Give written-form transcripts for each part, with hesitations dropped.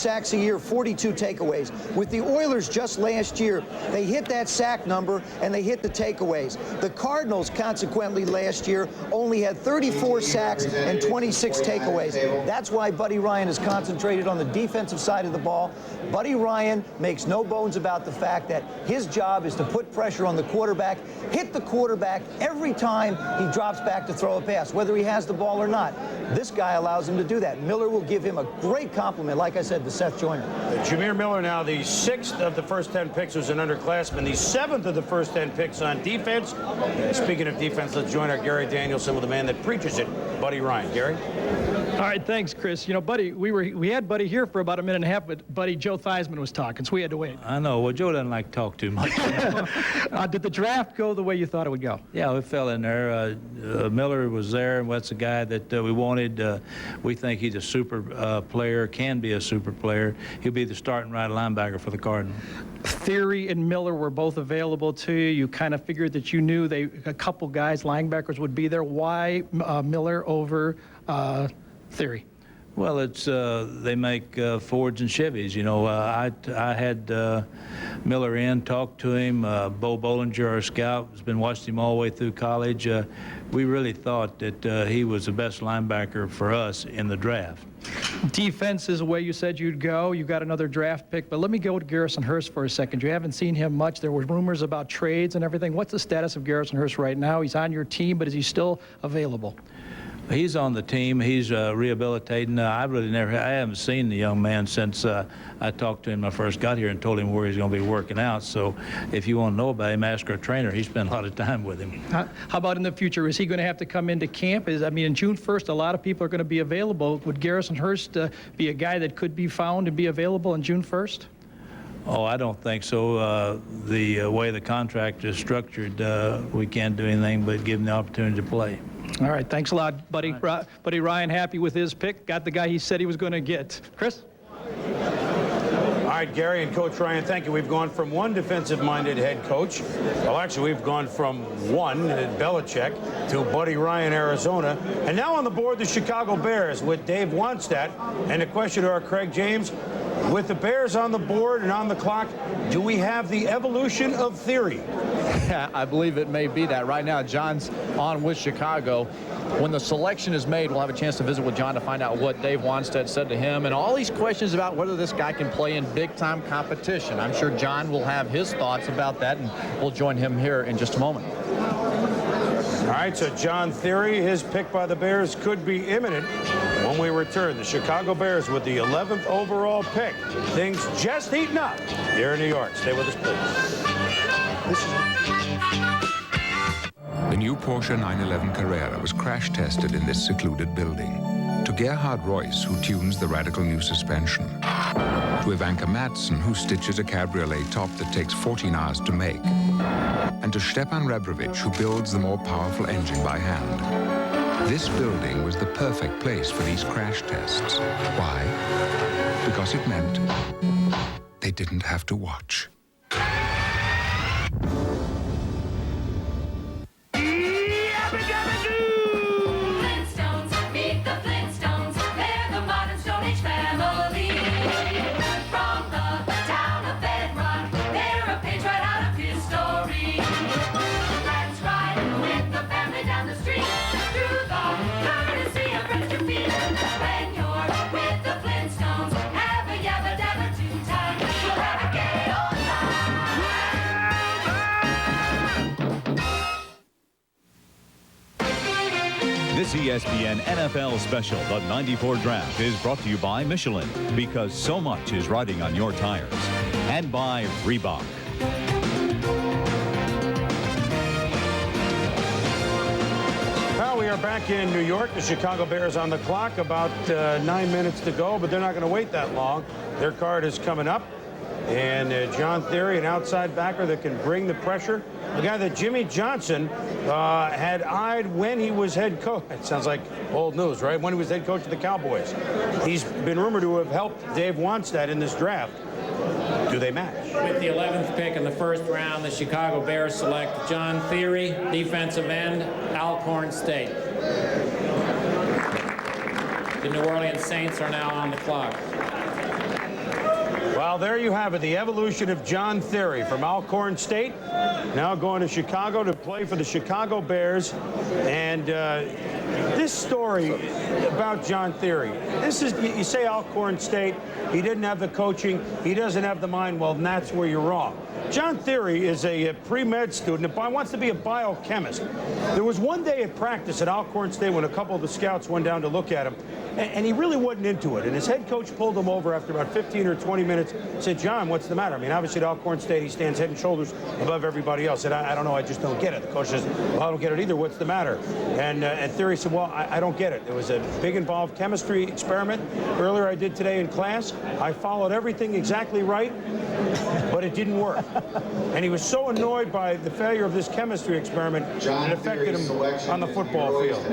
sacks a year, 42 takeaways. With the Oilers just last year, they hit that sack number and they hit the takeaways. The Cardinals, consequently, last year only had 34 sacks and 26 takeaways. That's why Buddy Ryan is concentrated on the defensive side of the ball. Buddy Ryan makes no bones about the fact that his job is to put pressure on the quarterback, hit the quarterback every time he drops back to throw a pass, whether he has the ball or not. This guy allows him to do that. Miller will give him a great compliment, like I said, to Seth Joyner. Jameer Miller now the 6th of the first 10 picks was an underclassman, the 7th of the first 10 picks on defense. And speaking of defense, let's join our Gary Danielson with the man that preaches it, Buddy Ryan. Gary? All right, thanks, Chris. You know, Buddy, we had Buddy here for about a minute and a half, but Buddy, Joe Theismann was talking, so we had to wait. I know. Well, Joe doesn't like to talk too much. Did the draft go the way you thought it would go? Yeah, we fell in there. Miller was there, and that's the guy that we wanted. We think he's a super player, can be a super player. He'll be the starting right linebacker for the Cardinals. Theory and Miller were both available to you. You kind of figured that you knew a couple guys, linebackers, would be there. Why Miller over Theory? Well, it's they make Fords and Chevys. You know, I had Miller in, talked to him. Bo Bollinger, our scout, has been watching him all the way through college. We really thought that he was the best linebacker for us in the draft. Defense is the way you said you'd go. You got another draft pick, but let me go to Garrison Hurst for a second. You haven't seen him much. There were rumors about trades and everything. What's the status of Garrison Hurst right now? He's on your team, but is he still available? He's on the team. He's rehabilitating. I haven't seen the young man since I talked to him when I first got here and told him where he's going to be working out. So if you want to know about him, ask our trainer. He spent a lot of time with him. How about in the future? Is he going to have to come into camp? I mean, in June 1st, a lot of people are going to be available. Would Garrison Hurst be a guy that could be found and be available on June 1st? Oh, I don't think so. The way the contract is structured, we can't do anything but give him the opportunity to play. All right, thanks a lot, Buddy. Right. Buddy Ryan, happy with his pick. Got the guy he said he was going to get. Chris? All right, Gary and Coach Ryan, thank you. We've gone from one defensive-minded head coach. Well, actually, we've gone from one, Belichick, to Buddy Ryan, Arizona. And now on the board, the Chicago Bears with Dave Wannstedt. And the question to our Craig James, with the Bears on the board and on the clock, do we have the evolution of theory? Yeah, I believe it may be that. Right now, John's on with Chicago. When the selection is made, we'll have a chance to visit with John to find out what Dave Wannstedt said to him and all these questions about whether this guy can play in big-time competition. I'm sure John will have his thoughts about that, and we'll join him here in just a moment. All right, so John Theory, his pick by the Bears could be imminent. When we return, the Chicago Bears with the 11th overall pick. Things just heating up here in New York. Stay with us, please. The new Porsche 911 Carrera was crash tested in this secluded building. To Gerhard Royce, who tunes the radical new suspension. To Ivanka Madsen, who stitches a cabriolet top that takes 14 hours to make. And to Stepan Rebrovich, who builds the more powerful engine by hand. This building was the perfect place for these crash tests. Why? Because it meant they didn't have to watch. This ESPN NFL special, the 94 Draft, is brought to you by Michelin, because so much is riding on your tires, and by Reebok. Well, we are back in New York. The Chicago Bears on the clock, about 9 minutes to go, but they're not going to wait that long. Their card is coming up. And John Theory, an outside backer that can bring the pressure. A guy that Jimmy Johnson had eyed when he was head coach. It sounds like old news, right? When he was head coach of the Cowboys. He's been rumored to have helped Dave Wannstedt in this draft. Do they match? With the 11th pick in the first round, the Chicago Bears select John Theory, defensive end, Alcorn State. The New Orleans Saints are now on the clock. Well, there you have it, the evolution of John Theory from Alcorn State, now going to Chicago to play for the Chicago Bears. And this story about John Theory, this is, you say Alcorn State, he didn't have the coaching, he doesn't have the mind, well, that's where you're wrong. John Theory is a pre-med student and wants to be a biochemist. There was one day at practice at Alcorn State when a couple of the scouts went down to look at him, and he really wasn't into it. And his head coach pulled him over after about 15 or 20 minutes, said, John, what's the matter? I mean, obviously at Alcorn State, he stands head and shoulders above everybody else. Said, I don't know, I just don't get it. The coach says, well, I don't get it either. What's the matter? And Theory said, well, I don't get it. There was a big involved chemistry experiment earlier I did today in class. I followed everything exactly right, but it didn't work. And he was so annoyed by the failure of this chemistry experiment, it affected him on the football field.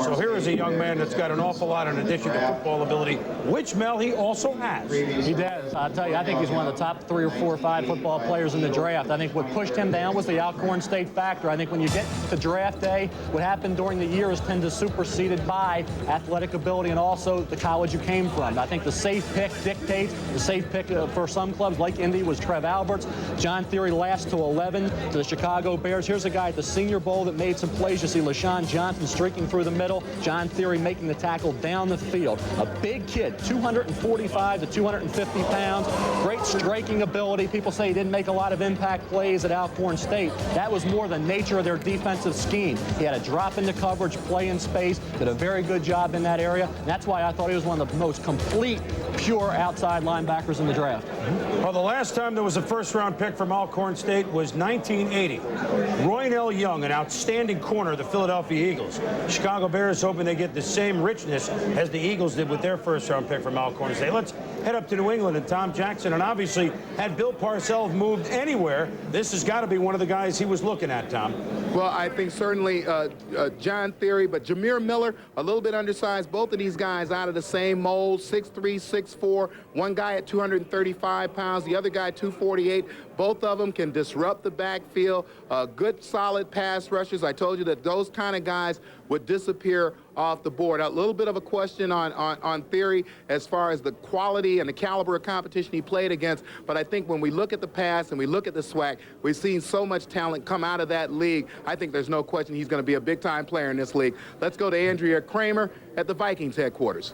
So here is a young man that's got an awful lot in addition to football ability, which, Mel, he also has. He does. I'll tell you, I think he's one of the top 3 or 4 or 5 football players in the draft. I think what pushed him down was the Alcorn State factor. I think when you get to draft day, what happened during the year is tend to superseded by athletic ability and also the college you came from. I think the safe pick dictates. The safe pick for some clubs like Indy was Trev Alberts. John Theory last to 11 to the Chicago Bears. Here's a guy at the Senior Bowl that made some plays. You see LaShawn Johnson streaking through the middle. John Theory making the tackle down the field. A big kid, 245 to 250 pounds. Great striking ability. People say he didn't make a lot of impact plays at Alcorn State. That was more the nature of their defensive scheme. He had a drop into coverage, play in space, did a very good job in that area. And that's why I thought he was one of the most complete, pure outside linebackers in the draft. Well, the last time there was a first-round pick from Alcorn State was 1980. Roynell Young, an outstanding corner of the Philadelphia Eagles. Chicago Bears hoping they get the same richness as the Eagles did with their first-round pick from Alcorn State. Let's head up to New England and Tom Jackson. And obviously, had Bill Parcells moved anywhere, this has got to be one of the guys he was looking at, Tom. Well, I think certainly John Theory, but Jameer Miller, a little bit undersized. Both of these guys out of the same mold, 6'3", 6'4". One guy at 235 pounds, the other guy 248. Both of them can disrupt the backfield. Good, solid pass rushers. I told you that those kind of guys would disappear off the board. A little bit of a question on Theory as far as the quality and the caliber of competition he played against, but I think when we look at the pass and we look at the SWAC, we've seen so much talent come out of that league. I think there's no question he's going to be a big-time player in this league. Let's go to Andrea Kramer at the Vikings headquarters.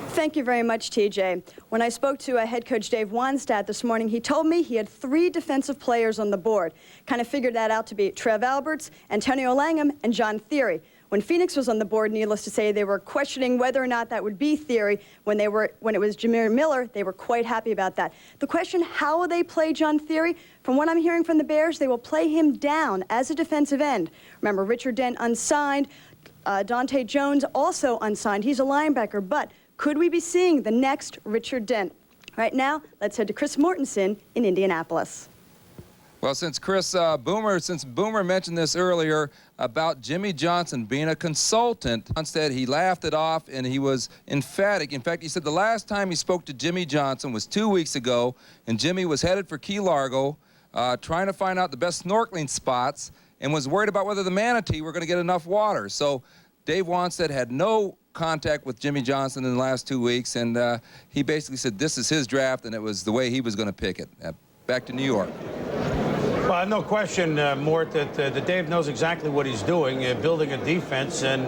Thank you very much, TJ. When I spoke to head coach Dave Wannstedt this morning, he told me he had 3 defensive players on the board. Kind of figured that out to be Trev Alberts, Antonio Langham, and John Theory. When Phoenix was on the board, needless to say, they were questioning whether or not that would be Theory. When it was Jameer Miller, they were quite happy about that. The question, how will they play John Theory? From what I'm hearing from the Bears, they will play him down as a defensive end. Remember, Richard Dent unsigned, Dante Jones also unsigned. He's a linebacker, but could we be seeing the next Richard Dent? Right now, let's head to Chris Mortensen in Indianapolis. Well, since Boomer mentioned this earlier about Jimmy Johnson being a consultant, instead he laughed it off and he was emphatic. In fact, he said the last time he spoke to Jimmy Johnson was 2 weeks ago, and Jimmy was headed for Key Largo, trying to find out the best snorkeling spots, and was worried about whether the Manatee were going to get enough water. So Dave Wannstedt had no contact with Jimmy Johnson in the last 2 weeks, and he basically said this is his draft, and it was the way he was going to pick it. Back to New York. Well, no question, Mort, that Dave knows exactly what he's doing, building a defense, and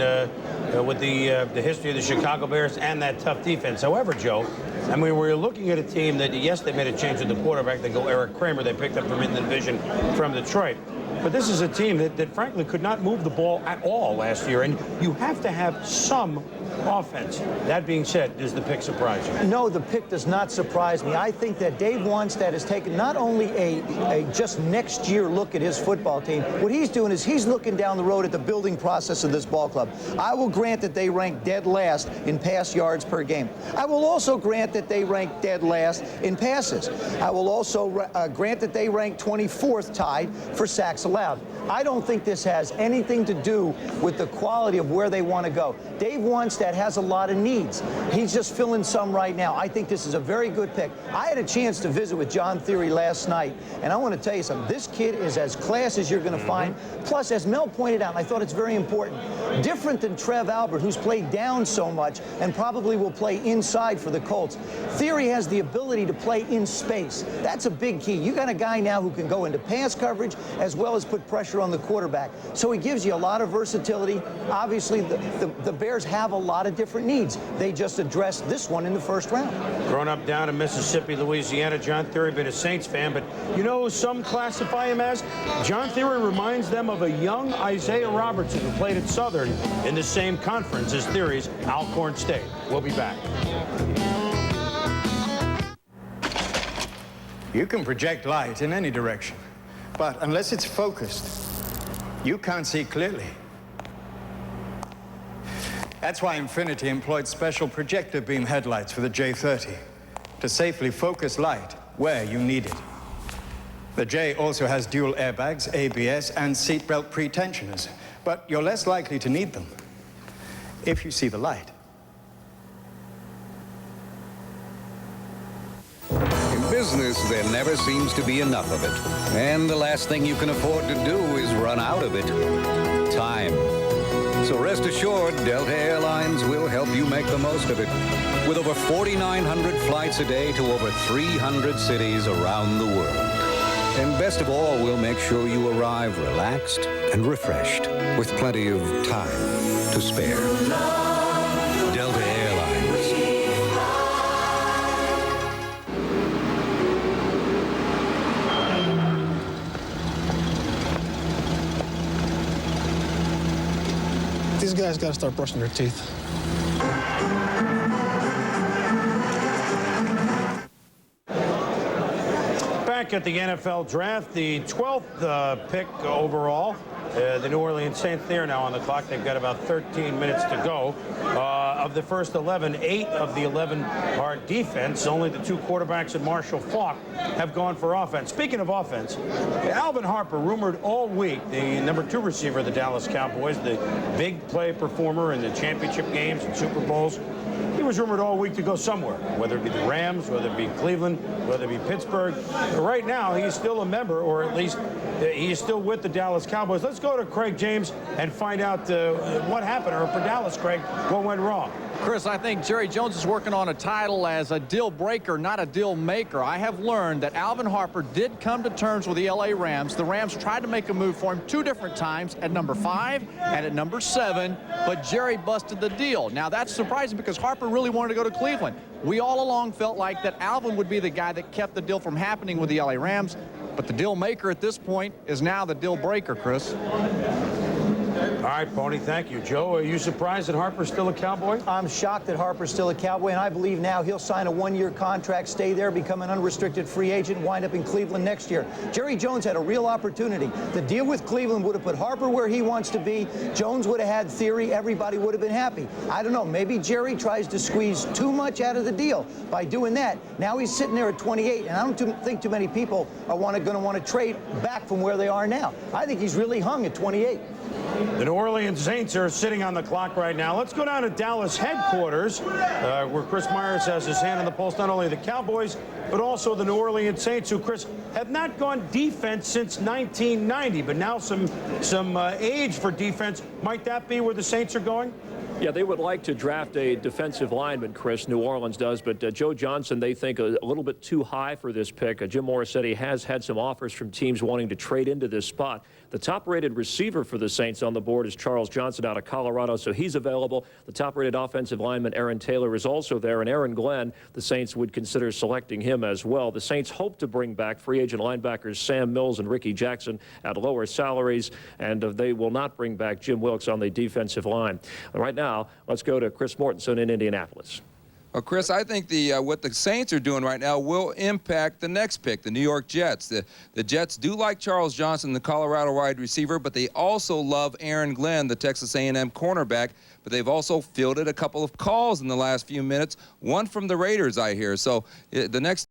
with the history of the Chicago Bears and that tough defense. However, Joe, I mean, we're looking at a team that, yes, they made a change with the quarterback. They go Eric Kramer. They picked up from in the division from Detroit. But this is a team that frankly could not move the ball at all last year, and you have to have some offense. That being said, does the pick surprise you? No, the pick does not surprise me. I think that Dave Wannstedt has taken not only a just next year look at his football team, what he's doing is he's looking down the road at the building process of this ball club. I will grant that they rank dead last in pass yards per game. I will also grant that they rank dead last in passes. I will also grant that they rank 24th tied for sacks allowed. I don't think this has anything to do with the quality of where they want to go. Dave Wannstedt that has a lot of needs. He's just filling some right now. I think this is a very good pick. I had a chance to visit with John Theory last night, and I want to tell you something. This kid is as class as you're going to find. Plus, as Mel pointed out, and I thought it's very important, different than Trev Albert, who's played down so much and probably will play inside for the Colts. Theory has the ability to play in space. That's a big key. You got a guy now who can go into pass coverage as well as put pressure on the quarterback. So he gives you a lot of versatility. Obviously, the Bears have a lot of different needs. They just addressed this one in the first round. Growing up down in Mississippi, Louisiana, John Theory been a Saints fan, but you know who some classify him as? John Theory reminds them of a young Isaiah Robertson who played at Southern in the same conference as Theory's Alcorn State. We'll be back. You can project light in any direction, but unless it's focused, you can't see clearly. That's why Infinity employed special projector beam headlights for the J30 to safely focus light where you need it. The J also has dual airbags, ABS, and seatbelt pretensioners, but you're less likely to need them if you see the light. In business, there never seems to be enough of it. And the last thing you can afford to do is run out of it. Time. So rest assured, Delta Airlines will help you make the most of it. With over 4,900 flights a day to over 300 cities around the world. And best of all, we'll make sure you arrive relaxed and refreshed with plenty of time to spare. Delta Airlines. These guys got to start brushing their teeth. Back at the NFL draft, the 12th pick overall. The New Orleans Saints, they're now on the clock. They've got about 13 minutes to go. Of the first 11, 8 of the 11 are defense. Only the 2 quarterbacks and Marshall Faulk have gone for offense. Speaking of offense, Alvin Harper, rumored all week, the number 2 receiver of the Dallas Cowboys, the big play performer in the championship games and Super Bowls. He was rumored all week to go somewhere, whether it be the Rams, whether it be Cleveland, whether it be Pittsburgh. But right now, he's still a member, or at least he is still with the Dallas Cowboys. Let's go to Craig James and find out what happened, or for Dallas, Craig, what went wrong. Chris, I think Jerry Jones is working on a title as a deal breaker, not a deal maker. I have learned that Alvin Harper did come to terms with the LA Rams. The Rams tried to make a move for him 2 different times, at number 5 and at number 7, but Jerry busted the deal. Now, that's surprising because Harper really wanted to go to Cleveland. We all along felt like that Alvin would be the guy that kept the deal from happening with the LA Rams, but the deal maker at this point is now the deal breaker, Chris. All right, Pony, thank you. Joe, are you surprised that Harper's still a Cowboy? I'm shocked that Harper's still a Cowboy, and I believe now he'll sign a 1-year contract, stay there, become an unrestricted free agent, wind up in Cleveland next year. Jerry Jones had a real opportunity. The deal with Cleveland would have put Harper where he wants to be. Jones would have had Theory. Everybody would have been happy. I don't know. Maybe Jerry tries to squeeze too much out of the deal by doing that. Now he's sitting there at 28, and I don't think too many people are going to want to trade back from where they are now. I think he's really hung at 28. The New Orleans Saints are sitting on the clock right now. Let's go down to Dallas headquarters, where Chris Myers has his hand on the pulse, not only the Cowboys, but also the New Orleans Saints, who, Chris, have not gone defense since 1990, but now some age for defense. Might that be where the Saints are going? Yeah, they would like to draft a defensive lineman, Chris, New Orleans does, but Joe Johnson, they think a little bit too high for this pick. Jim Morrissetti has had some offers from teams wanting to trade into this spot. The top-rated receiver for the Saints on the board is Charles Johnson out of Colorado, so he's available. The top-rated offensive lineman, Aaron Taylor, is also there, and Aaron Glenn, the Saints would consider selecting him as well. The Saints hope to bring back free agent linebackers Sam Mills and Ricky Jackson at lower salaries, and they will not bring back Jim Wilkes on the defensive line. Right now, let's go to Chris Mortensen in Indianapolis. Well, Chris, I think what the Saints are doing right now will impact the next pick, the New York Jets. The Jets do like Charles Johnson, the Colorado wide receiver, but they also love Aaron Glenn, the Texas A&M cornerback. But they've also fielded a couple of calls in the last few minutes, one from the Raiders, I hear. So the next